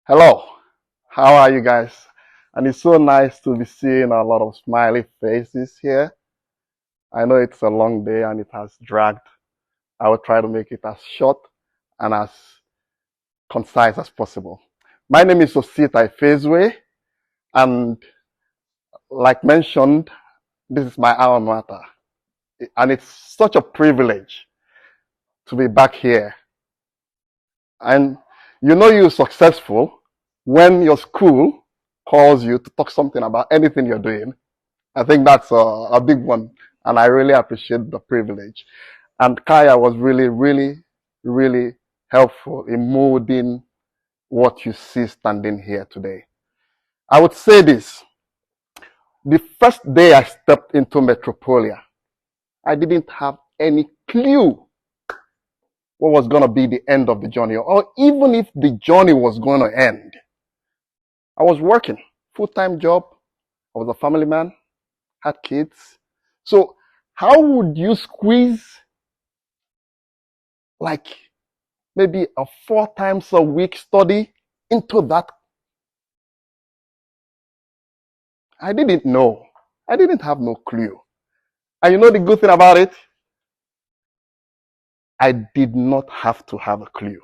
Hello, how are you guys? And it's so nice to be seeing a lot of smiley faces here. I know it's a long day and it has dragged. I will try to make it as short and as concise as possible. My name is Osita Ifezwe, and like mentioned, this is my alma mater. And it's such a privilege to be back here. And you know you're successful when your school calls you to talk something about anything you're doing. I think that's a big one, and I really appreciate the privilege. And Kaya was really helpful in molding what you see standing here today. I would say this: the first day I stepped into Metropolia, I didn't have any clue what was going to be the end of the journey, or even if the journey was going to end. I was working, full-time job. I was a family man, had kids. So how would you squeeze like maybe a 4 times a week study into that? I didn't know. I didn't have no clue. And you know the good thing about it? I did not have to have a clue.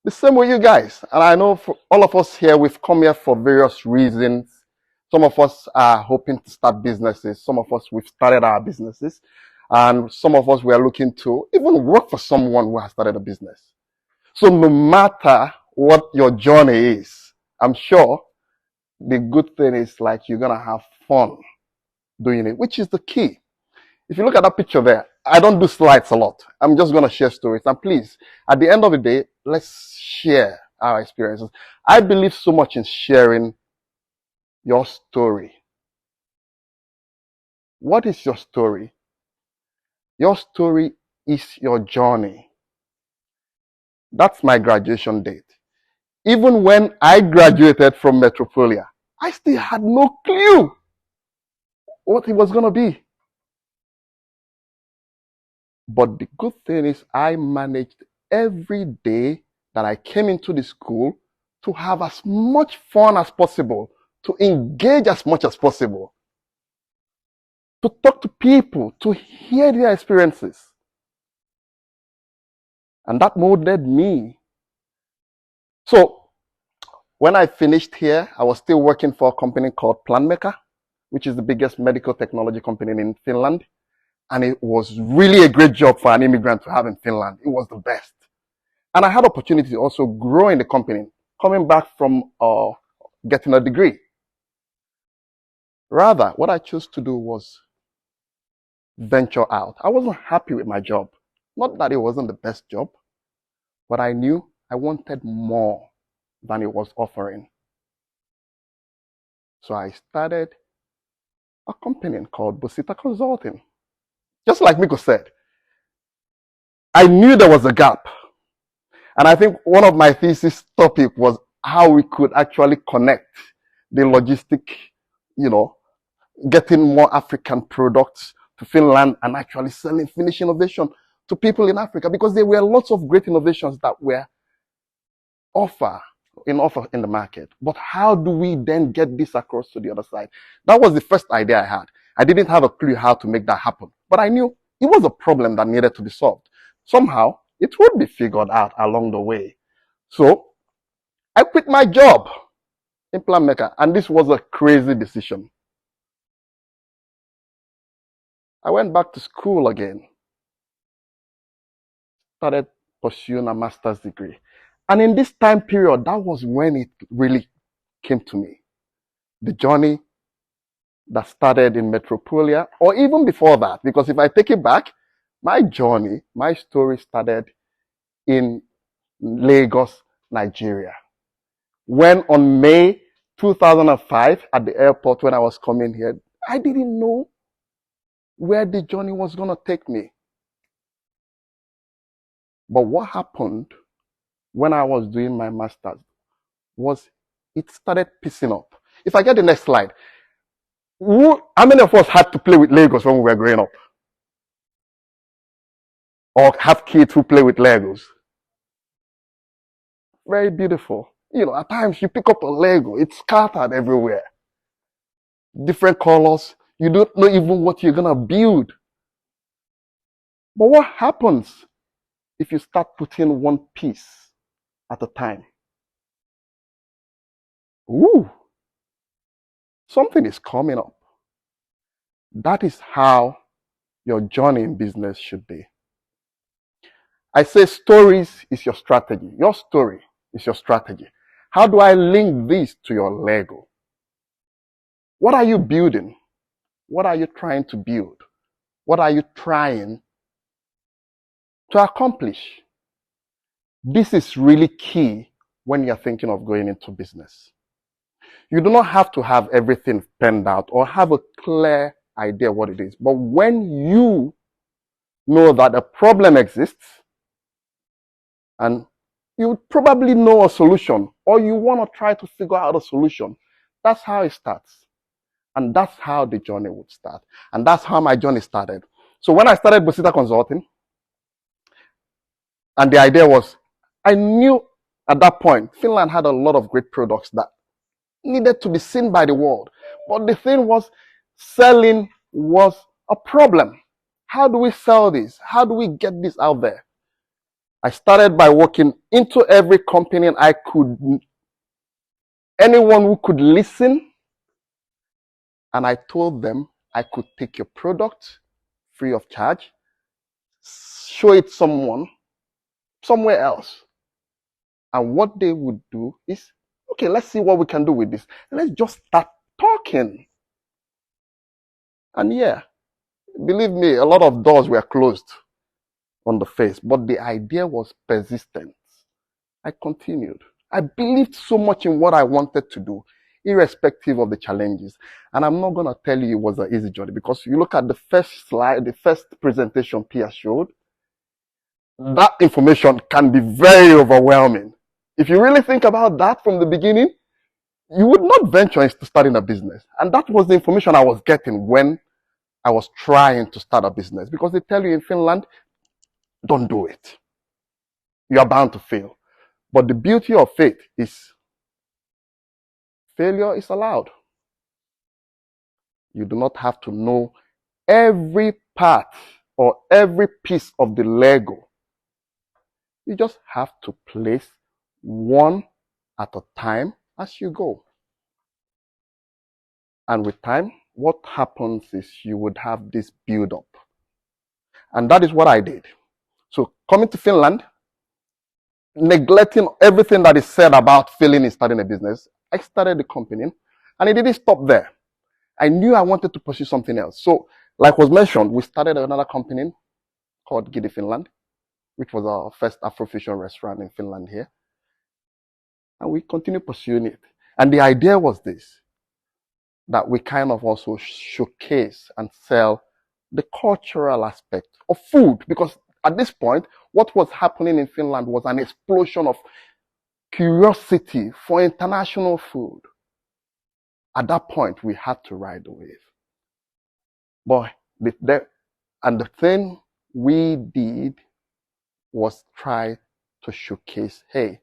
The same with you guys. And I know for all of us here, we've come here for various reasons. Some of us are hoping to start businesses. Some of us, we've started our businesses. And some of us, we are looking to even work for someone who has started a business. So no matter what your journey is, I'm sure the good thing is like you're going to have fun doing it, which is the key. If you look at that picture there, I don't do slides a lot. I'm just going to share stories. And please, at the end of the day, let's share our experiences. I believe so much in sharing your story. What is your story? Your story is your journey. That's my graduation date. Even when I graduated from Metropolia, I still had no clue what it was going to be. But the good thing is I managed every day that I came into the school to have as much fun as possible, to engage as much as possible, to talk to people, to hear their experiences. And that molded me. So when I finished here, I was still working for a company called Planmaker, which is the biggest medical technology company in Finland. And it was really a great job for an immigrant to have in Finland. It was the best. And I had opportunity to also grow in the company, coming back from getting a degree. Rather, what I chose to do was venture out. I wasn't happy with my job. Not that it wasn't the best job, but I knew I wanted more than it was offering. So I started a company called Busita Consulting. Just like Miko said, I knew there was a gap. And I think one of my thesis topic was how we could actually connect the logistic, getting more African products to Finland and actually selling Finnish innovation to people in Africa, because there were lots of great innovations that were offer in the market. But how do we then get this across to the other side? That was the first idea I had. I didn't have a clue how to make that happen, but I knew it was a problem that needed to be solved. Somehow, it would be figured out along the way. So, I quit my job in Planmaker, and this was a crazy decision. I went back to school again, started pursuing a master's degree. And in this time period, that was when it really came to me. The journey that started in Metropolia, or even before that, because if I take it back, my journey, my story started in Lagos, Nigeria. When on May 2005 at the airport, when I was coming here, I didn't know where the journey was going to take me. But what happened when I was doing my master's was it started pissing up. If I get the next slide, how many of us had to play with Legos when we were growing up? or have kids who play with Legos. Very beautiful. At times you pick up a Lego, it's scattered everywhere. Different colors. You don't know even what you're going to build. But what happens if you start putting one piece at a time? Ooh, something is coming up. That is how your journey in business should be. I say stories is your strategy. Your story is your strategy. How do I link this to your Lego? What are you building? What are you trying to build? What are you trying to accomplish? This is really key when you're thinking of going into business. You do not have to have everything penned out or have a clear idea what it is. But when you know that a problem exists and you probably know a solution or you want to try to figure out a solution, that's how it starts. And that's how the journey would start. And that's how my journey started. So when I started Bosita Consulting, and the idea was, I knew at that point, Finland had a lot of great products that needed to be seen by the world. But the thing was, selling was a problem. How do we sell this? How do we get this out there? I started by walking into every company I could, anyone who could listen, and I told them I could take your product free of charge, show it someone somewhere else. And what they would do is, okay, let's see what we can do with this. Let's just start talking. And yeah, believe me, a lot of doors were closed on the face, but the idea was persistent. I continued. I believed so much in what I wanted to do, irrespective of the challenges. And I'm not going to tell you it was an easy journey, because you look at the first slide, the first presentation Pia showed, that information can be very overwhelming. If you really think about that from the beginning, you would not venture into starting a business. And that was the information I was getting when I was trying to start a business, because they tell you in Finland, don't do it. You are bound to fail. But the beauty of faith is failure is allowed. You do not have to know every part or every piece of the Lego. You just have to place one at a time as you go. And with time, what happens is you would have this build up. And that is what I did. So coming to Finland, neglecting everything that is said about failing in starting a business, I started the company, and it didn't stop there. I knew I wanted to pursue something else. So, like was mentioned, we started another company called Gidi Finland, which was our first Afrofusion restaurant in Finland here. And we continued pursuing it. And the idea was this, that we kind of also showcase and sell the cultural aspect of food, because at this point, what was happening in Finland was an explosion of curiosity for international food. At that point, we had to ride the wave. But the thing we did was try to showcase, hey,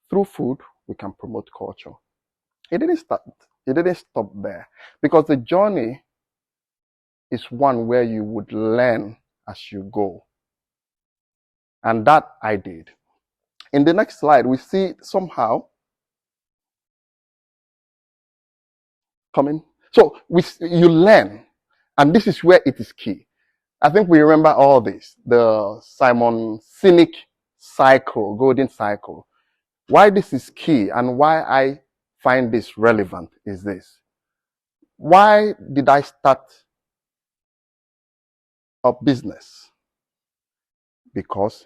through food, we can promote culture. It didn't stop there, because the journey is one where you would learn as you go. And that I did. In the next slide, we see somehow coming. So you learn, and this is where it is key. I think we remember all this, the Simon Sinek cycle, golden cycle. Why this is key and why I find this relevant is this. Why did I start a business? Because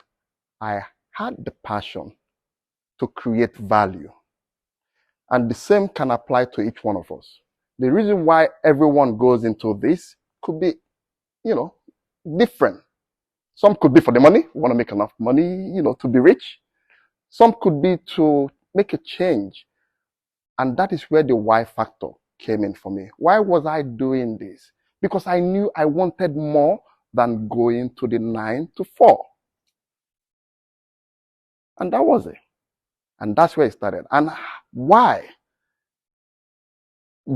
I had the passion to create value. And the same can apply to each one of us. The reason why everyone goes into this could be, different. Some could be for the money, want to make enough money, to be rich. Some could be to make a change. And that is where the why factor came in for me. Why was I doing this? Because I knew I wanted more than going to the 9 to 4. And that was it. And that's where it started. And why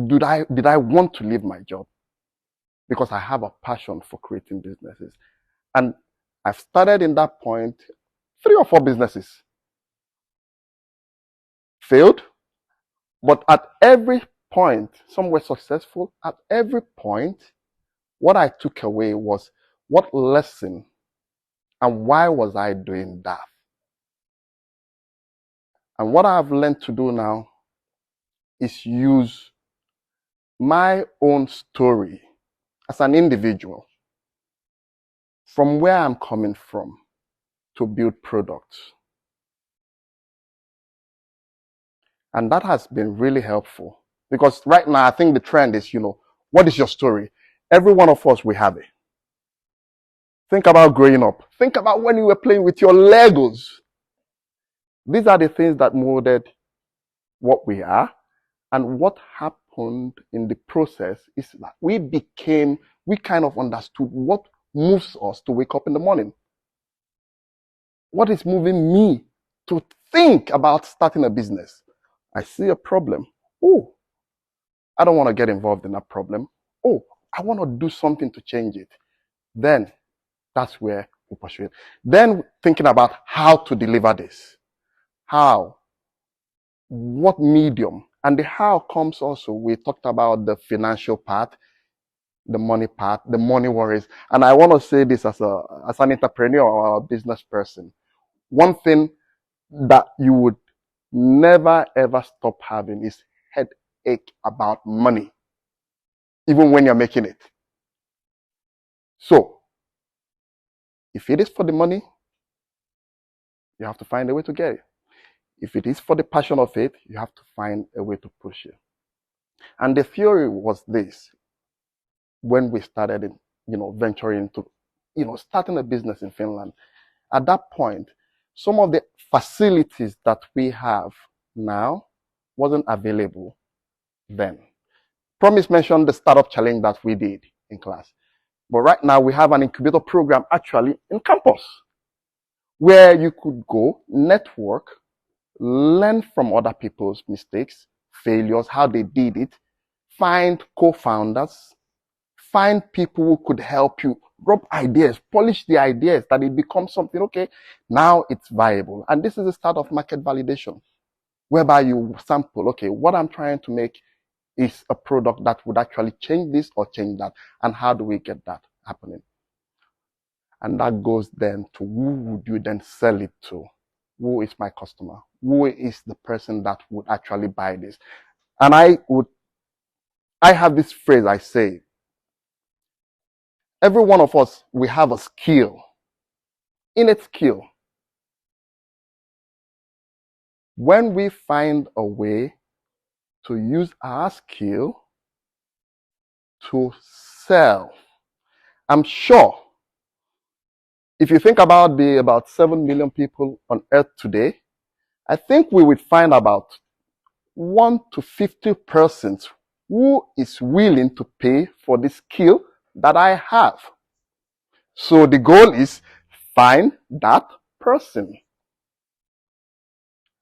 did I want to leave my job? Because I have a passion for creating businesses. And I've started in that point 3 or 4 businesses. Failed, but at every point, some were successful. At every point, what I took away was what lesson and why was I doing that? And what I've learned to do now is use my own story as an individual from where I'm coming from to build products. And that has been really helpful because right now I think the trend is, what is your story? Every one of us, we have it. Think about growing up. Think about when you were playing with your Legos. These are the things that molded what we are. And what happened in the process is that we kind of understood what moves us to wake up in the morning. What is moving me to think about starting a business? I see a problem. Oh, I don't want to get involved in that problem. Oh, I want to do something to change it. Then that's where we pursue it. Then thinking about how to deliver this. How? What medium? And the how comes also, we talked about the financial part, the money worries. And I want to say this as an entrepreneur or a business person. One thing that you would never ever stop having is headache about money, even when you're making it. So, if it is for the money, you have to find a way to get it. If it is for the passion of it, you have to find a way to push it. And the theory was this: when we started, venturing into, starting a business in Finland. At that point, some of the facilities that we have now wasn't available then. Promise mentioned the startup challenge that we did in class. But right now we have an incubator program actually in campus where you could go, network, learn from other people's mistakes, failures, how they did it, find co-founders, find people who could help you rub ideas, polish the ideas that it becomes something, okay, now it's viable. And this is the start of market validation, whereby you sample, okay, what I'm trying to make is a product that would actually change this or change that. And how do we get that happening? And that goes then to who would you then sell it to? Who is my customer? Who is the person that would actually buy this? And I have this phrase I say, every one of us, we have a skill, innate skill. When we find a way to use our skill to sell, I'm sure if you think about the about 7 million people on earth today, I think we would find about 1 to 50% who is willing to pay for the skill that I have. So the goal is find that person.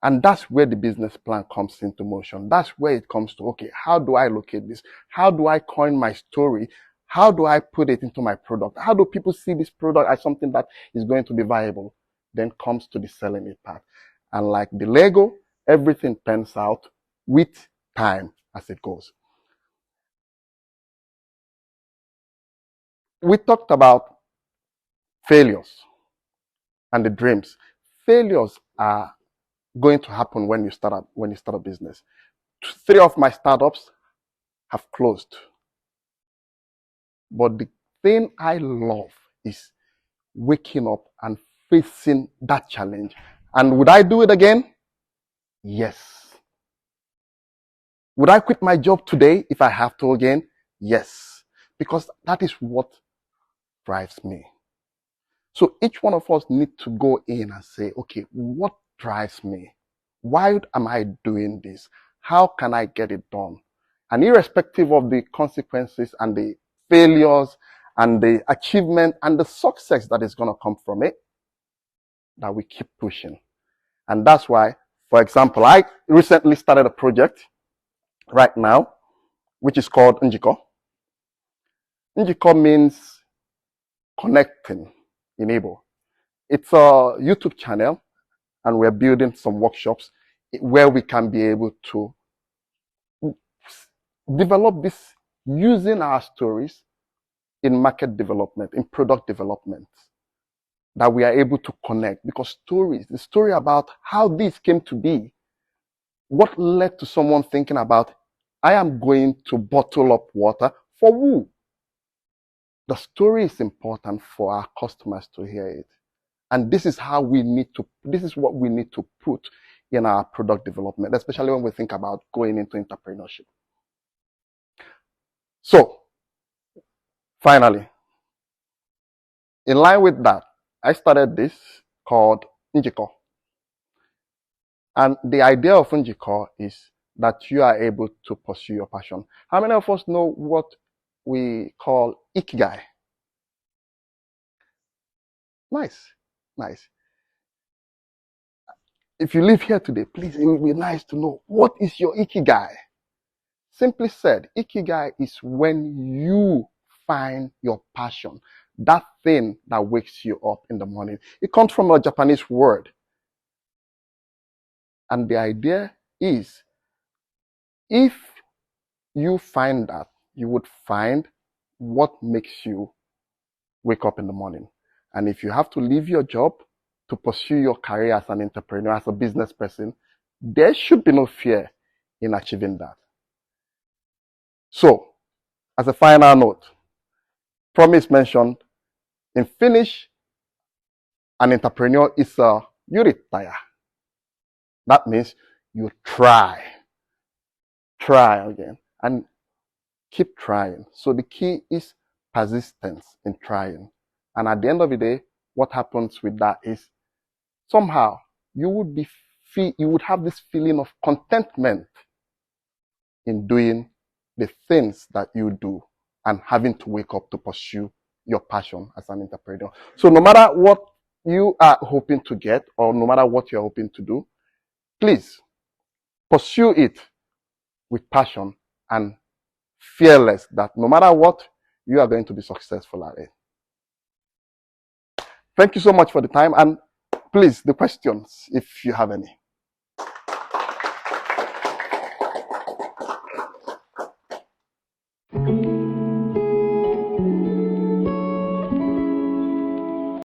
And that's where the business plan comes into motion. That's where it comes to, okay, how do I locate this? How do I coin my story? How do I put it into my product? How do people see this product as something that is going to be viable? Then comes to the selling it part. And like the Lego, everything pans out with time as it goes. We talked about failures and the dreams. Failures are going to happen when you start a business. 3 of my startups have closed. But the thing I love is waking up and facing that challenge. And would I do it again? Yes. Would I quit my job today if I have to again? Yes. Because that is what drives me. So each one of us need to go in and say, okay, what drives me? Why am I doing this? How can I get it done? And irrespective of the consequences and the failures and the achievement and the success that is going to come from it, that we keep pushing. And that's why, for example, I recently started a project right now, which is called njiko. Njiko means connecting in Igbo. It's a YouTube channel, and we're building some workshops where we can be able to develop this using our stories in market development, in product development, that we are able to connect. Because stories, the story about how this came to be, what led to someone thinking about, I am going to bottle up water for who? The story is important for our customers to hear it. And this is how we need to, this is what we need to put in our product development, especially when we think about going into entrepreneurship. So, finally, in line with that, I started this called njiko. And the idea of njiko is that you are able to pursue your passion. How many of us know what we call ikigai? Nice, nice. If you live here today, please, it would be nice to know, what is your ikigai? Simply said, ikigai is when you find your passion, that thing that wakes you up in the morning. It comes from a Japanese word. And the idea is, if you find that, you would find what makes you wake up in the morning. And if you have to leave your job to pursue your career as an entrepreneur, as a business person, there should be no fear in achieving that. So, as a final note, promise mentioned, in Finnish, an entrepreneur is a yrittäjä. That means you try again, and keep trying. So the key is persistence in trying. And at the end of the day, what happens with that is, somehow you would have this feeling of contentment in doing the things that you do and having to wake up to pursue your passion as an entrepreneur. So no matter what you are hoping to get, or no matter what you're hoping to do, please pursue it with passion and fearless, that no matter what, you are going to be successful at it. Thank you so much for the time, and please, the questions, if you have any.